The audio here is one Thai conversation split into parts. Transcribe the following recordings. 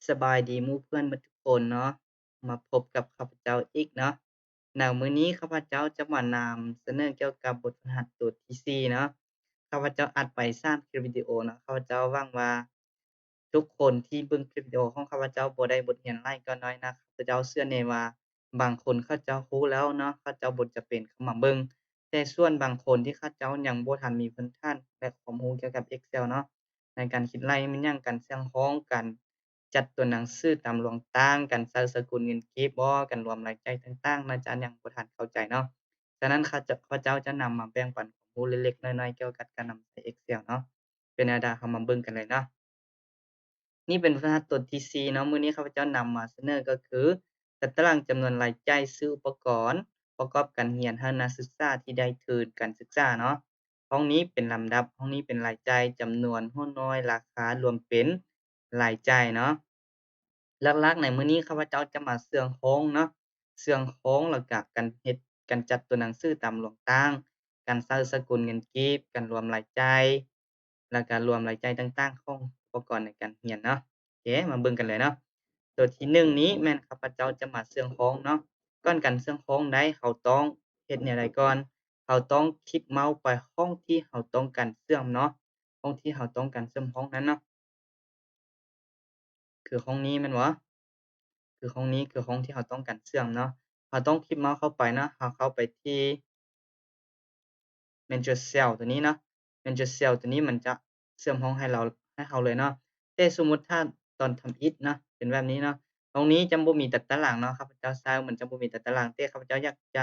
สบายดีหมู่เพื่อนเบิดทุกคนเนาะมาพบกับข้าพเจ้าอีกเนาะมื้อนี้ข้าพเจ้าจะมานำเสนอเกี่ยวกับบทฝึกหัดตัวที่4เนาะข้าพเจ้าอัดไป3คลิปวิดีโอเนาะข้าพเจ้าหวังว่าทุกคนที่เบิ่งคลิปวิดีโอของข้าพเจ้าบ่ได้บทเรียนหลายก็น้อยนะข้าพเจ้าเชื่อแน่ว่าบางคนเขาเจ้ารู้แล้วเนาะเขาเจ้าบ่จำเป็นเข้ามาเบิ่งแต่ส่วนบางคนที่เขาเจ้ายังบ่ทันมีพื้นฐานและความรู้เกี่ยวกับ Excel เนาะ ในการคิดไล่แม่นหยังการเสี่ยงพ้องการจัดตัวหนังสือตามหลวงต่างการใส่สกุลเงินกีบบ่การรวมรายจ่ายต่างๆน่าจะยังบ่ทันเข้าใจเนาะฉะนั้นข้าเจ้าจะนำมาแบ่งปันความรู้เล็กๆน้อยๆเกี่ยวกับการนำใช้ Excel เนาะเป็นแนวใดเรามาเบิ่งกันเลยเนาะนี่เป็นบรรทัดตัวที่4เนาะมื้อนี้ข้าพเจ้านำมาเสนอก็คือจัดตารางจำนวนรายจ่ายซื้ออุปกรณ์ประกอบการเรียนให้นักศึกษาที่ได้ทุนการศึกษาเนาะ ห้องนี้เป็นลำดับห้องนี้เป็นรายจ่ายจำนวนรู้น้อยราคารวมเป็นรายจ่ายเนาะหลักๆในมื้อนี้ข้าพเจ้าจะมาเชื่อมโครงเนาะเชื่อมโครงแล้วก็การเฮ็ดการจัดตัวหนังสือตามหลวงต่างการใช้สกุลเงินกีบการรวมรายจ่ายแล้วก็รวมรายจ่ายต่างๆของอุปกรณ์ในการเรียนเนาะโอเคมาเบิ่งกันเลยเนาะตัวที่1นี้แม่นข้าพเจ้าจะมาเชื่อมโครงเนาะก่อนการเชื่อมโครงใดเราต้องเฮ็ดแนวใดก่อน เราต้องคลิกเมาส์ไปห้องที่เราต้องการเชื่อมเนาะห้องที่เราต้องการเชื่อมห้องนั้นเนาะคือห้องนี้แม่นบ่คือห้องนี้คือห้องที่เราต้องการเชื่อมเนาะเราต้องคลิกเมาส์เข้าไปเนาะเราเข้าไปที่ Manage Cell ตัวนี้เนาะ Manage Cell ตัวนี้มันจะเชื่อมห้องให้เราเลยเนาะแต่สมมุติถ้าตอนทำ It นะเป็นแบบนี้เนาะตรงนี้จะบ่มีตัดตารางเนาะข้าพเจ้าทราบว่ามันจะบ่มีตัดตารางแต่ข้าพเจ้าอยากจะ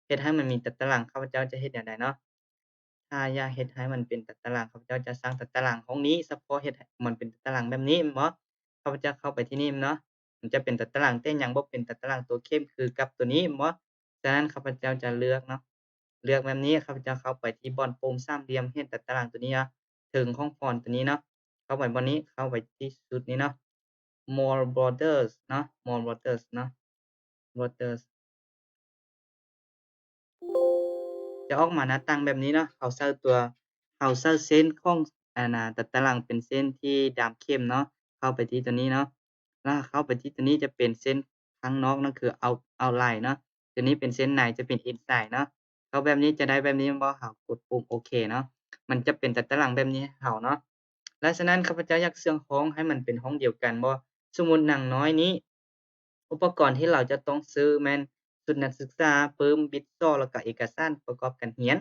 เฮ็ดให้มันมีตัดตารางข้าพเจ้าจะเฮ็ดแนวใดเนาะ ถ้าอยากเฮ็ดให้มันเป็นตัดตารางข้าพเจ้าจะสร้างตัดตารางห้องนี้เฉพาะเฮ็ดให้มันเป็นตัดตารางแบบนี้แม่นบ่ข้าพเจ้าเข้าไปที่นี่เนาะมันจะเป็นตัดตารางแต่ยังบ่เป็นตัดตารางตัวเข้มคือกับตัวนี้แม่นบ่ฉะนั้นข้าพเจ้าจะเลือกเนาะเลือกแบบนี้ข้าพเจ้าเข้าไปที่บ่อนปุ่มสามเหลี่ยมเฮ็ดตัดตารางตัวนี้เนาะถึงของฟอนต์ตัวนี้เนาะเข้าไปบ่อนนี้เข้าไปที่จุดนี้เนาะ more borders เนาะ more borders เนาะ borders จะออกมาหน้าต่างแบบนี้เนาะเราใช้เส้นของตัดตารางเป็นเส้นที่ดำเข้มเนาะเข้าไปที่ตัวนี้เนาะแล้วเข้าไปที่ตัวนี้จะเป็นเส้นข้างนอกนั่นคือoutline เนาะตัวนี้เป็นเส้นในจะเป็น inside เนาะเขาแบบนี้จะได้แบบนี้บ่เรากดปุ่มโอเคเนาะมันจะเป็นตัดตารางแบบนี้ให้เราเนาะและฉะนั้นข้าพเจ้าอยากเชื่อมของให้มันเป็นห้องเดียวกันบ่สมมุติหนังน้อยนี้อุปกรณ์ที่เราจะต้องซื้อแม่น ชุดนักศึกษาปึ้มบิดซ้อแล้วก็เอกสารประกอบการเรียน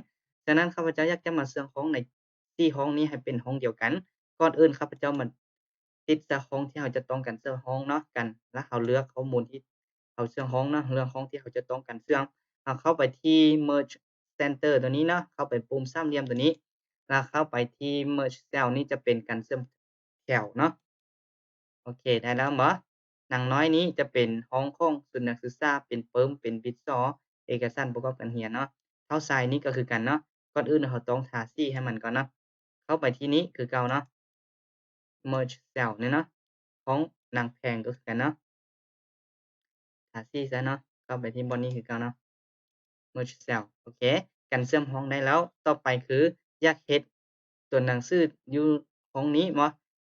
ฉะนั้นข้าพเจ้าอยากจะมาเชื่อมโครงใน4ห้องนี้ให้เป็นห้องเดียวกันก่อนอื่นข้าพเจ้ามาติดจากห้องที่เราจะต้องการเชื่อมห้องเนาะกันแล้วเราเลือกข้อมูลที่เราเชื่อมห้องเนาะเลือกห้องที่เราจะต้องการเชื่อมเราเข้าไปที่ Merge Center ตัวนี้เนาะเข้าไปปุ่มสามเหลี่ยมตัวนี้แล้วเข้าไปที่ Merge Cell นี่จะเป็นการเชื่อมแถวเนาะ โอเคได้แล้วบ่หนังน้อยนี้จะเป็นห้องของศูนย์นักศึกษาเป็นเปิ่มเป็นวิศวเอกสารประกอบการเรียนเนาะเท้าซ้ายนี้ก็คือกันเนาะก่อนอื่นเราต้องทาสีให้มันก่อนเนาะเข้าไปที่นี้คือเก่าเนาะ merge cell เนี่ยเนาะของหนังแพงก็คือกันเนาะทาสีซะเนาะเข้าไปที่บอนนี้คือเก่าเนาะ merge cell โอเคกันเชื่อมห้องได้แล้วต่อไปคืออยากเฮ็ดตัวหนังสืออยู่ห้องนี้บ่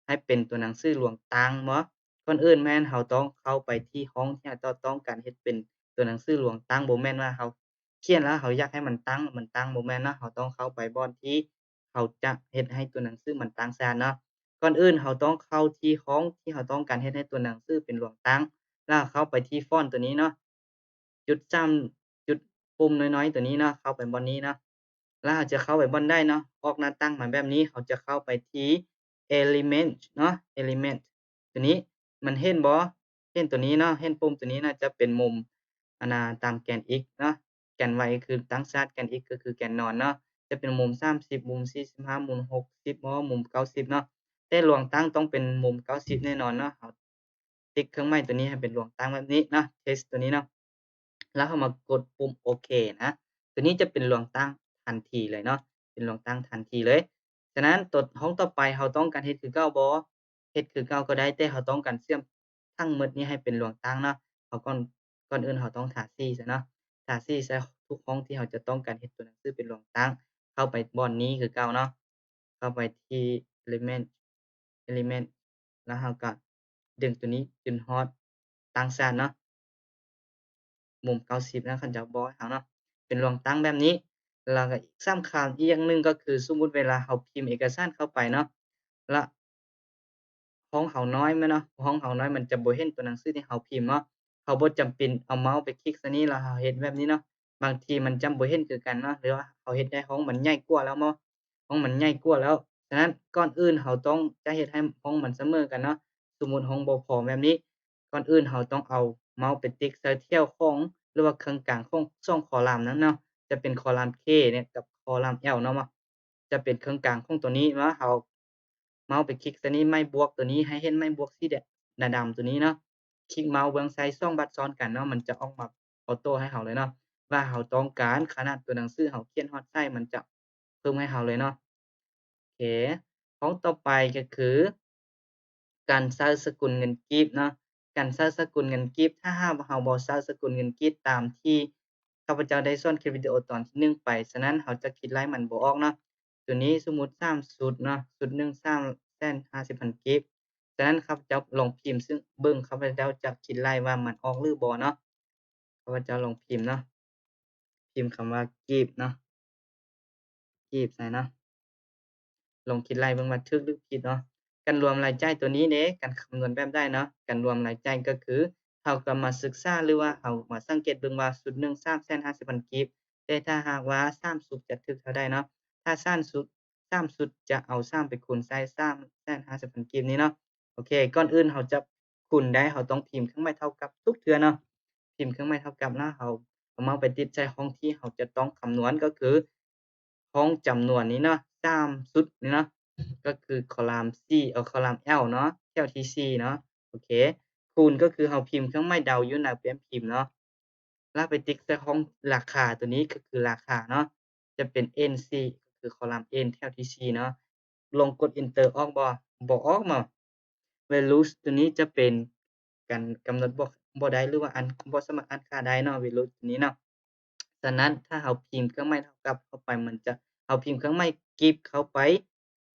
ให้เป็นตัวหนังสือหลวงตางบ่ก่อนอื่นแม่นเราต้องเข้าไปที่ห้องที่เราต้องการเฮ็ดเป็นตัวหนังสือหลวงตางบ่แม่นว่าเราเขียนแล้วเราอยากให้มันตั้งมันตั้งบ่แม่นเนาะเราต้องเข้าไปบ่อนที่เขาจะเฮ็ดให้ตัวหนังสือมันตั้งซะเนาะก่อนอื่นเราต้องเข้าที่ห้องที่เราต้องการเฮ็ดให้ตัวหนังสือเป็นหลวงตางแล้วเข้าไปที่ฟอนต์ตัวนี้เนาะจุดจ้ำจุด ปุ่มน้อยๆตัวนี้เนาะเข้าไปบอนนี้เนาะแล้วเราจะเข้าไปบ่อนได้เนาะออกหน้าตั้งมาแบบนี้เขาจะเข้าไปที่ Element เนาะ Element ตัวนี้มันเห็นบ่เห็นตัวนี้เนาะเห็นปุ่มตัวนี้น่าจะเป็นมุมตามแกน x เนาะแกน y คือตั้งฉากแกน x ก็คือแกนนอนเนาะจะเป็นมุม30มุม45มุม60บ่มุม90เนาะแต่หลวงตั้งต้องเป็นมุม90แน่นอนเนาะเราติ๊กเครื่องหมายตัวนี้ให้เป็นหลวงตั้งแบบนี้เนาะ Test ตัวนี้เนาะ แล้วเรามากดปุ่มโอเคนะตัวนี้จะเป็นรวมตั้งทันทีเลยเนาะเป็นรวมตั้งทันทีเลยฉะนั้นตัวห้องต่อไปเราต้องการเฮ็ดคือเก่าบ่เฮ็ดคือเก่าก็ได้แต่เราต้องการเชื่อมทั้งหมดนี้ให้เป็นรวมตั้งเนาะเราก่อนอื่นเราต้องทาสีซะเนาะทาสีใส่ทุกห้องที่เราจะต้องการเฮ็ดตัวหนังสือเป็นรวมตั้งเข้าไปบ่อนนี้คือเก่าเนาะเข้าไปที่ Element แล้วเราก็ ดึงตัวนี้จนฮอดตั้งซ่านเนาะมุม90นะเขาจะบอกให้เราเนาะเป็นรวงตั้งแบบนี้แล้วก็อีกสำคัญอีกอย่างหนึ่งก็คือสมมุติเวลาเราพิมพ์เอกสารเข้าไปเนาะแล้ว ห้องเขาน้อยแม่นเนาะห้องเขาน้อยมันจะบ่เห็นตัวหนังสือที่เราพิมพ์เนาะเราบ่จำเป็นเอาเมาส์ไปคลิกใส่นี้แล้วเราเฮ็ดแบบนี้เนาะบางทีมันจำบ่เห็นคือกันเนาะหรือว่าเราเฮ็ดได้ห้องมันใหญ่กว่าแล้วเนาะห้องมันใหญ่กว่าแล้วฉะนั้นก่อนอื่นเราต้องจะเฮ็ดให้ห้องมันเสมอกันเนาะสมมุติห้องบ่พอแบบนี้ก่อนอื่นเราต้องเอาเมาส์ไปติ๊กใส่แถวของหรือว่าเครื่องกลางของ2คอลัมน์นั้นเนาะจะเป็นคอลัมน์ K เนี่ยกับคอลัมน์ L เนาะจะเป็นเครื่องกลางของตัวนี้เนาะเราเมาส์ไปคลิกตัวนี้ไม้บวกตัวนี้ให้เห็นไม้บวกสีดำๆตัวนี้เนาะคลิกเมาส์เบิ่งใส่2บัดซ้อนกันเนาะมันจะออกมาออโตให้เราเลยเนาะว่าเราต้องการขนาดตัวหนังสือเราเขียนฮอดไซซ์มันจะเพิ่มให้เราเลยเนาะโอเคของต่อไปก็คือการใช้สกุลเงินกีบเนาะการใช้สกุลเงินกีบถ้าหากว่าเราบ่ใช้สกุลเงินกีบตามที่ข้าพเจ้าได้สอนคลิปวิดีโอตอนที่1ไปฉะนั้นเราจะคิดรายมันบ่ออกเนาะ ตัวนี้สมมุติ3ชุดเนาะชุดหนึ่ง350,000กีบฉะนั้นข้าพเจ้าลองพิมพ์ซึ่งเบิ่งข้าพเจ้าจะคิดไล่ว่ามันออกหรือบ่เนาะข้าพเจ้าลองพิมพ์เนาะพิมพ์คำว่ากีบเนาะกีบใส่เนาะ ลองคิดไล่เบิ่งว่าถูกหรือผิดเนาะการรวมรายจ่ายตัวนี้เด้การคำนวณแบบได้เนาะการรวมรายจ่ายก็คือเราก็มาศึกษาหรือว่าเรามาสังเกตเบิ่งว่าชุดหนึ่ง350,000กีบแต่ถ้าหากว่า3ชุดจะถูกเท่าใดเนาะถ้า3ชุดจะเอา3ไปคูณใส่350,000กีบนี้เนาะโอเคก่อนอื่นเราจะคูณได้เราต้องพิมพ์เครื่องหมายเท่ากับทุกเทื่อเนาะพิมพ์เครื่องหมายเท่ากับแล้วเราเอามาไปติดใส่ห้องที่เราจะต้องคำนวณก็คือห้องจำนวนนี้เนาะ3ชุดนี้เนาะ ก็คือคอลัมน์ C คอลัมน์ L เนาะแถวที่4เนาะโอเคคูณก็คือเราพิมพ์เครื่องหมายเดาอยู่หน้าแป้นพิมพ์เนาะแล้วไปติ๊กใส่ห้องราคาตัวนี้ก็คือราคาเนาะจะเป็น NC ก็คือคอลัมน์ N แถวที่4เนาะลองกด Enter ออกบ่ออกเนาะ values ตัวนี้จะเป็นการกำหนดบ่ได้หรือว่าบ่สามารถอ่านค่าได้เนาะ values ตัวนี้เนาะฉะนั้นถ้าเราพิมพ์เครื่องหมายเท่ากับเข้าไปมันจะเราพิมพ์เครื่องหมายกีบเข้าไป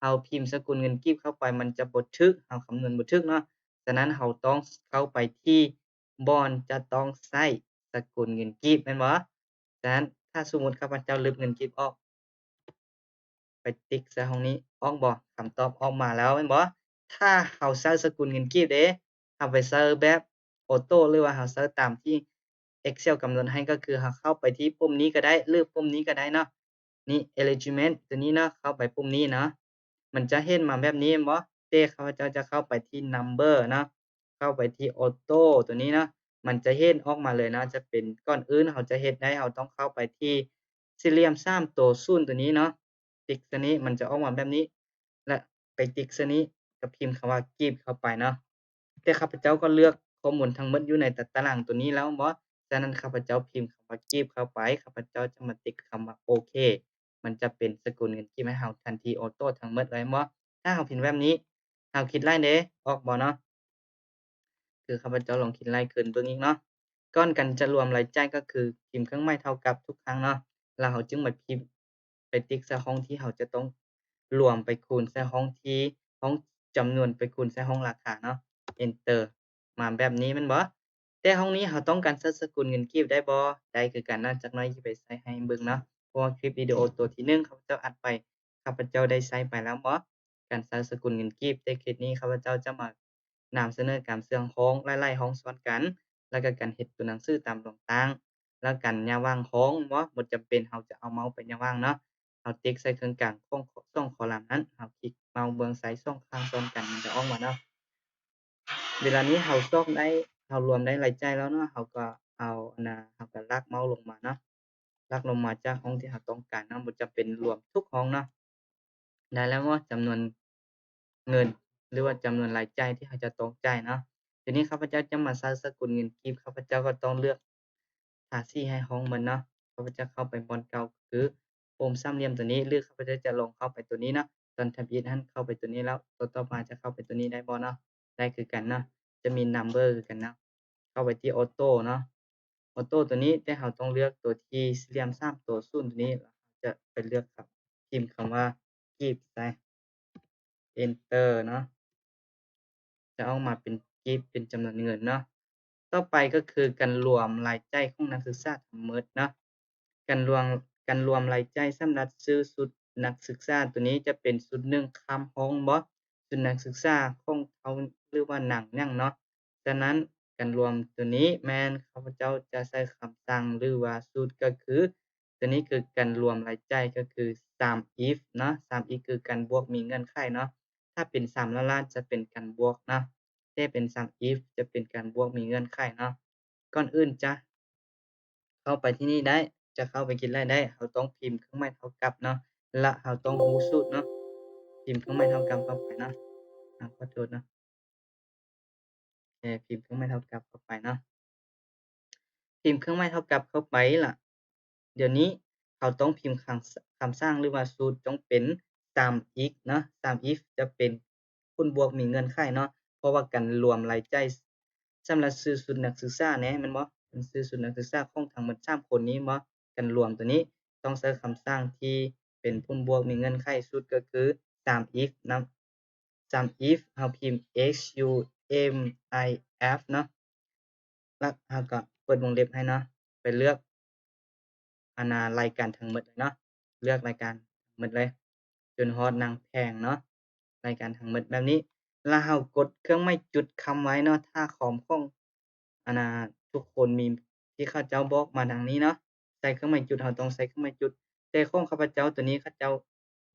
เราพิมพ์สกุลเงินกีบเข้าไปมันจะบ่ถูกเราคำนวณบ่ถูกเนาะฉะนั้นเราต้องเข้าไปที่บ่อนจะต้องใช้สกุลเงินกีบแม่นบ่ฉะนั้นถ้าสมมุติข้าพเจ้าลบเงินกีบออก ไปติ๊กใส่ห้องนี้ออกบ่คำตอบออกมาแล้วแม่นบ่ถ้าเราใช้สกุลเงินกีบเด้เราไปใช้แบบออโตหรือว่าเราใช้ตามที่ Excel กำหนดให้ก็คือเราเข้าไปที่ปุ่มนี้ก็ได้หรือปุ่มนี้ก็ได้เนาะนี่ Arrangement ตัวนี้เนาะเข้าไปปุ่มนี้เนาะมันจะเห็นมาแบบนี้แม่นบ่แต่ข้าพเจ้าจะเข้าไปที่ Number เนาะเข้าไปที่ Auto ตัวนี้เนาะมันจะเห็นออกมาเลยเนาะจะเป็นก่อนอื่นเราจะเฮ็ดได้เราต้องเข้าไปที่สี่เหลี่ยม3ตัวศูนย์ตัวนี้เนาะ ติ๊กตัวนี้มันจะออกมาแบบนี้และไปติ๊กตัวนี้ก็พิมพ์คำว่า Give เข้าไปเนาะแต่ข้าพเจ้าก็เลือกข้อมูลทั้งหมดอยู่ในตารางตัวนี้แล้วบ่ฉะนั้นข้าพเจ้าพิมพ์คำว่า Give เข้าไปข้าพเจ้าจะมาติ๊กคำว่าโอเคมันจะเป็นสกุลเงินที่ให้เราทันทีออโตทั้งหมดเลยแม่นบ่ถ้าเราพิมพ์แบบนี้เราคิดไล่เด้ออกบ่เนาะ คือข้าพเจ้าลองคิดไล่คืนเบิ่งอีกเนาะก่อนกันจะรวมรายจ่ายก็คือพิมพ์เครื่องหมายเท่ากับทุกครั้งเนาะแล้วเราจึงมาพิมพ์ไปติ๊กใส่ห้องที่เราจะต้องรวมไปคูณใส่ห้องที่ห้องจำนวนไปคูณใส่ห้องราคาเนาะ Enter มาแบบนี้แม่นบ่แต่ห้องนี้เราต้องการใช้สกุลเงินกีบได้บ่ได้คือกันนะจักหน่อยสิไปใส่ให้เบิ่งเนาะเพราะว่าคลิปวิดีโอตัวที่1ข้าพเจ้าอัดไปข้าพเจ้าได้ใช้ไปแล้วบ่การใช้สกุลเงินกีบแต่คลิปนี้ข้าพเจ้าจะมานำเสนอการเสื่องของหลายๆของซ้อนกันแล้วก็การเฮ็ดตัวหนังสือตามต่างๆแล้วการย่าวางของบ่จำเป็นเราจะเอาเมาส์ไปย่าวางเนาะเราติ๊กใส่เครื่องกลางของ2คอลัมน์นั้นเราคลิกเมาส์เบิ่งซ้าย2ข้างซ้อนกันมันจะออกมาเนาะเวลานี้เราซอกได้เรารวมได้รายจ่ายแล้วเนาะเราก็เอาอันน่ะเราก็ลากเมาส์ลงมาเนาะลากลงมาจากห้องที่เราต้องการเนาะบ่จำเป็นรวมทุกห้องเนาะ ได้แล้วว่าจำนวนเงินหรือว่าจำนวนรายจ่ายที่เราจะต้องจ่ายเนาะทีนี้ข้าพเจ้าจะมาใช้สกุลเงินกีบข้าพเจ้าก็ต้องเลือกภาษีให้ห้องมันเนาะข้าพเจ้าเข้าไปบอนเก่าคือปุ่มสามเหลี่ยมตัวนี้หรือข้าพเจ้าจะลงเข้าไปตัวนี้เนาะตอน Tab นั้นเข้าไปตัวนี้แล้วตัวต่อมาจะเข้าไปตัวนี้ได้บ่เนาะได้คือกันเนาะจะมี Number คือกันเนาะเข้าไปที่ Auto เนาะ Auto ตัวนี้แต่เราต้องเลือกตัวที่สี่เหลี่ยม3ตัวศูนย์ตัวนี้แล้วจะไปเลือกครับพิมพ์คำว่า Give ใส่ Enter เนาะ จะออกมาเป็นกีบเป็นจำนวนเงินเนาะต่อไปก็คือการรวมรายจ่ายของนักศึกษาทั้งหมดเนาะการรวมการรวมรายจ่ายสำหรับซื้อชุดนักศึกษาตัวนี้จะเป็นชุดหนึ่งคำฮ้องบ่ชุดนักศึกษาของเขาหรือว่าหนังหยังเนาะฉะนั้นการรวมตัวนี้แม่นข้าพเจ้าจะใช้คำสั่งหรือว่าสูตรก็คือตัวนี้คือการรวมรายจ่ายก็คือ sum if เนาะ sum if คือการบวกมีเงื่อนไขเนาะถ้าเป็น3,000,000จะเป็นการบวกเนาะถ้าเป็น sum if จะเป็นการบวกมีเงื่อนไขเนาะก่อนอื่นจะเข้าไปที่นี่ได้จะเข้าไปคิดรายได้เราต้องพิมพ์เครื่องหมายเท่ากับเนาะและเราต้องรู้สูตรเนาะพิมพ์เครื่องหมายเท่ากับเข้าไปเนาะขอโทษเนาะโอเคพิมพ์เครื่องหมายเท่ากับเข้าไปเนาะ พิมพ์เครื่องหมายเท่ากับเข้าไปล่ะเดี๋ยวนี้เราต้องพิมพ์คำสร้างหรือว่าสูตรต้องเป็น sum if เนาะ sum if จะเป็นคูณบวกมีเงื่อนไขเนาะเพราะว่าการรวมรายจ่ายสำหรับซื้อชุดนักศึกษาแหน่แม่นบ่เป็นซื้อชุดนักศึกษาของทั้งหมด3คนนี้บ่การรวมตัวนี้ต้องใช้คำสร้างที่เป็นคูณบวกมีเงื่อนไขสูตรก็คือ sum if เนาะ sum if เราพิมพ์ sumif เนาะ แล้วเราก็เปิดวงเล็บให้เนาะไปเลือกรายการทั้งหมดเลยเนาะเลือกรายการทั้งหมดเลยจนฮอดหนังแพงเนาะรายการทั้งหมดแบบนี้แล้วเรากดเครื่องหมายจุดค้ำไว้เนาะถ้าคอมของอันน่ะทุกคนมีที่เขาเจ้าบอกมาดังนี้เนาะใส่เครื่องหมายจุดเราต้องใส่เครื่องหมายจุดแต่ของข้าพเจ้าตัวนี้เขาเจ้า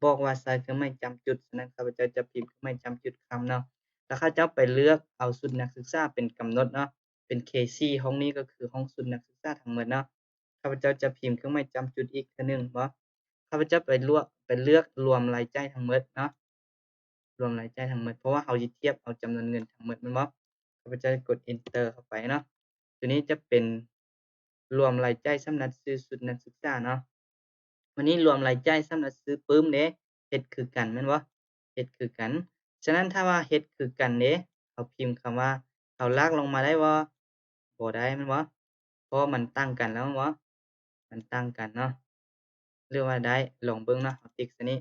บอกว่าใส่เครื่องหมายจำจุดฉะนั้นข้าพเจ้าจะพิมพ์เครื่องหมายจำจุดคำเนาะแล้วเขาเจ้าไปเลือกเอาชุดนักศึกษาเป็นกำหนดเนาะ เป็น K4 ห้องนี้ก็คือห้องสุดนักศึกษาทั้งหมดเนาะข้าพเจ้าจะพิมพ์เครื่องหมายจำจุดอีกเทื่อหนึ่งบ่ข้าพเจ้าไปเลือกรวมรายจ่ายทั้งหมดเนาะรวมรายจ่ายทั้งหมดเพราะว่าเราสิเทียบเอาจำนวนเงินทั้งหมดแม่นบ่ข้าพเจ้าจะกด Enter เข้าไปเนาะตัวนี้จะเป็นรวมรายจ่ายสำหรับซื้อชุดนักศึกษาเนาะวันนี้รวมรายจ่ายสำหรับซื้อปึ้มเด้เฮ็ดคือกันแม่นบ่เฮ็ดคือกันฉะนั้นถ้าว่าเฮ็ดคือกันเด้เราพิมพ์คำว่าเราลากลงมาได้บ่บ่ได้แม่นบ่เพราะว่ามันต่างกันแล้วแม่นบ่มันต่างกันเนาะหรือว่าได้ลองเบิ่งเนาะเราติ๊กใส่นี้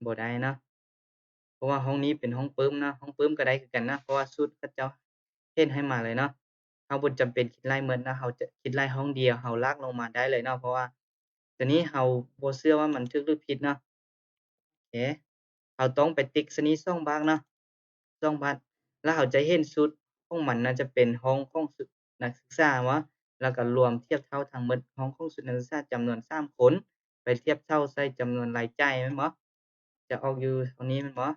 บ่ได้เนาะเพราะว่าห้องนี้เป็นห้องปึ้มเนาะห้องปึ้มก็ได้คือกันนะเพราะว่าสูตรเขาเจ้าเฮ็ดให้มาเลยเนาะเราบ่จำเป็นคิดรายหมดนะเราจะคิดรายห้องเดียวเราลากลงมาได้เลยเนาะเพราะว่าตัวนี้เราบ่เชื่อว่ามันถูกหรือผิดเนาะโอเคเราต้องไปติ๊กใส่นี้2บรรทัดเนาะ2บรรทัดแล้วเราจะเห็นสูตรของมันน่าจะเป็นห้องของนักศึกษาวะแล้วก็รวมเทียบเท่าทั้งหมดห้องของนักศึกษาจำนวน3คนไปเทียบเท่าใส่จำนวนรายจ่ายแม่นบ่จะออกอยู่เท่านี้แม่นบ่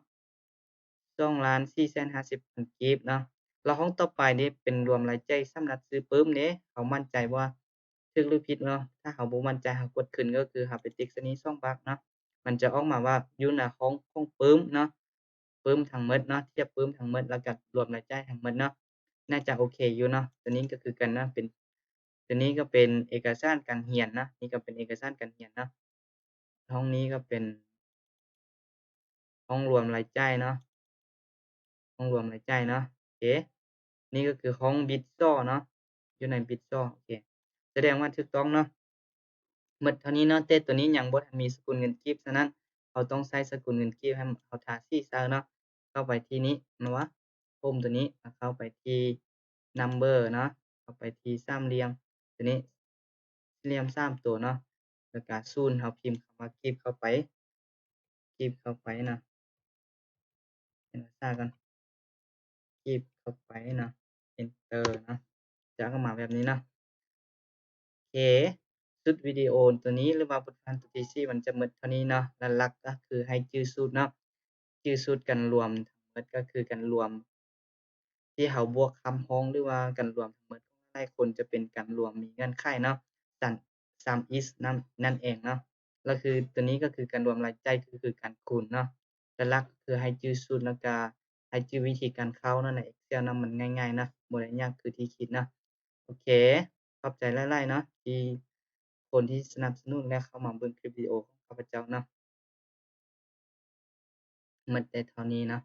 2,450,000กีบเนาะแล้วห้องต่อไปนี่เป็นรวมรายจ่ายสำหรับซื้อปื้มเด้เรามั่นใจว่าถูกหรือผิดเนาะถ้าเราบ่มั่นใจเรากดขึ้นก็คือเราไปติ๊กตัวนี้2บักเนาะมันจะออกมาว่าอยู่หน้าของปื้มเนาะปื้มทั้งหมดเนาะเทียบปื้มทั้งหมดแล้วก็รวมรายจ่ายทั้งหมดเนาะน่าจะโอเคอยู่เนาะตัวนี้ก็คือกันนะเป็นตัวนี้ก็เป็นเอกสารการเรียนนะนี่ก็เป็นเอกสารการเรียนเนาะห้องนี้ก็เป็นห้องรวมรายจ่ายเนาะ ห้องรวมรายจ่ายเนาะโอเคนี่ก็คือห้อง Bitso เนาะอยู่ใน Bitso โอเคแสดงว่าถูกต้องเนาะหมดเท่านี้เนาะแต่ตัวนี้ยังบ่ทันมีสกุลเงินกีบฉะนั้นเราต้องใช้สกุลเงินกีบให้เราทาสีเซาเนาะเข้าไปที่นี้แม่นบ่ Home ตัวนี้เข้าไปที่ Number เนาะเข้าไปที่สามเหลี่ยมตัวนี้สี่เหลี่ยม3ตัวเนาะแล้วก็ศูนย์เราพิมพ์คำว่ากีบเข้าไปกีบเข้าไปนะเขียนช้าๆก่อน คีบเข้าไปเนาะ Enter เนาะจะเข้ามาแบบนี้เนาะโอเคชุดวิดีโอตัวนี้หรือว่าบทความตัวที่4มันจะหมดเท่านี้เนาะหลักๆก็คือให้ชื่อสูตรเนาะชื่อสูตรกันรวมทั้งหมดก็คือกันรวมที่เราบวกคำพ้องหรือว่ากันรวมทั้งหมดของหลายคนจะเป็นกันรวมมีเงื่อนไขเนาะ Sum sum is นั่นเองเนาะแล้วคือตัวนี้ก็คือการรวมรายจ่ายคือการคูณเนาะแต่หลักคือให้ชื่อสูตรแล้วก็ให้ชื่อวิธีการเข้าเนาะใน Excel เนาะมันง่ายๆนะบ่ได้ยากคือที่คิดเนาะ โอเคขอบใจหลายๆเนาะที่คนที่สนับสนุนและเข้ามาเบิ่งคลิปวิดีโอของข้าพเจ้าเนาะหมดแต่เท่านี้เนาะ